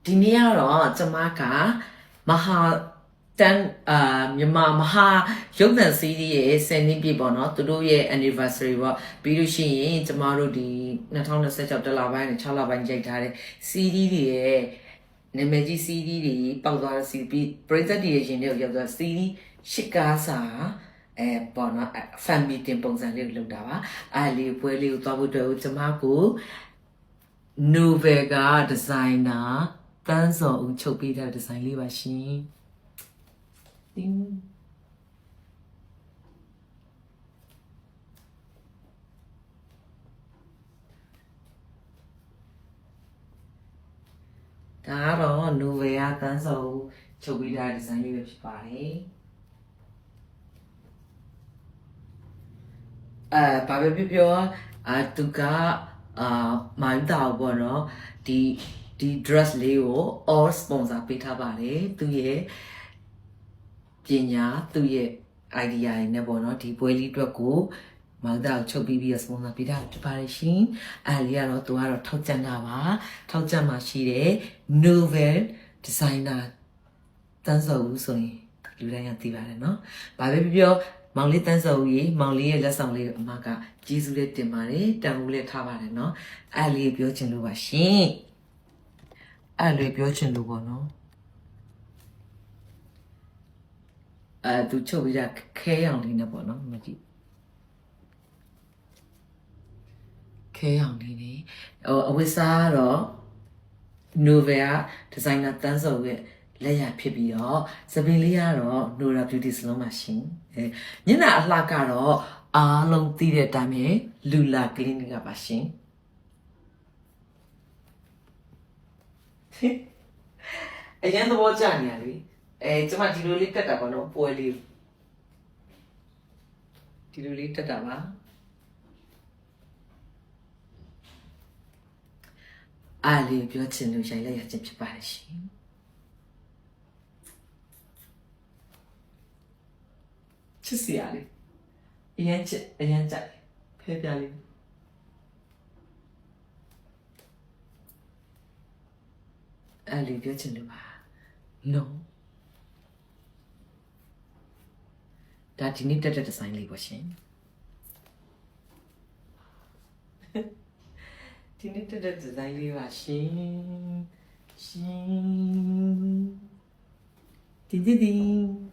ဒီနေ့ကတော့ကျမကမဟာတန်မြန်မာမဟာရုပ်သံစီးရီးရဲ့10နှစ်ပြည့်ပေါ့နော်သူတို့ရဲ့ anniversary ပေါ့ပြီးလို့ရှိရင်ကျမတို့ဒီ2026တလပိုင်းနဲ့6လပိုင်းရိုက်ထားတဲ့စီးရီးတွေရဲ့နာမည်ကြီးစီးရီးတွေပေါက်သွားတဲ့စီးပြီးပရိသတ်တွေရဲ့ရင်ထဲကိုရောက်သွားစီးရီးရှစ်ကားစာပေါ့နော် fan meeting ပုံစံလေးကိုလုပ်တာပါအဲ့လေးပွဲလေးကိုသွားဖို့အတွက်ကျမကို novel က designer တန်းစော်ဦးချုပ်ပေးတဲ့ design လေးပါရှင်တင်းဒါတော့ novel ကတန်းစော်ဦးချုပ်ပေးတဲ့ design လေးပဲဖြစ်ပါတယ်ဘာပဲပြောပြောသူကမိုင်းတာပေါ့နော်ဒီ dress လေးကို all sponsor ပေးထားပါတယ်သူရဲ့ပညာသူရဲ့ idea တွေနဲ့ပေါ့နော်ဒီပွဲလေးအတွက်ကိုမောင်တာကိုချုပ်ပြီး sponsor ပေးထားဖြစ်ပါတယ်ရှင်အဲ့လေးကတော့သူကတော့ထောက်ကျန်တာပါထောက်ကျန်မှာရှိတဲ့ novel designer တန်းစော်ဦးဆိုရင်လူတိုင်းကသိပါတယ်နော်ဘာပဲပြောမောင်လေးတန်းစော်ဦးရေမောင်လေးရဲ့လက်ဆောင်လေးကိုအမကကျေးဇူးလေးတင်ပါတယ်တန်ဖိုးလေးထားပါတယ်နော်အဲ့လေးပြောချင်လို့ပါရှင်အဲ့လေးပြောချင်လို့ပေါ့နော်သူချုပ်ပြီးတာခဲရောင်လေးနဲ့ပေါ့နော်မကြည့်ခဲရောင်လေးနေအဝတ်စားကတော့ novel designer တန်းစော်ရဲ့လက်ရဖြစ်ပြီးတော့စပင်လေးကတော့ Nora Beauty Salon မှာရှင်ညနာအလှကတော့အားလုံးသိတဲ့အတိုင်းပဲ Lula Clinic ကပါရှင်အရင်သဘောကျနေရလေကျမဒီလိုလေးတက်တာပါနော်ပွဲလေးဒီလိုလေးတက်တာပါအားလေးပြောချင်လို့ရိုက်လိုက်ရခြင်းဖြစ်ပါတယ်ရှင်ချစ်စရာလေးအရင်ချစ်အရင်ကြိုက်ဖဲပြလေးအဲ့လေးပြောချင်လို့ပါ no ဒါဒီနေ့တက်တဲ့ design လေးပါရှင်ဒီနေ့တက်တဲ့ design လေးပါရှင်တင်း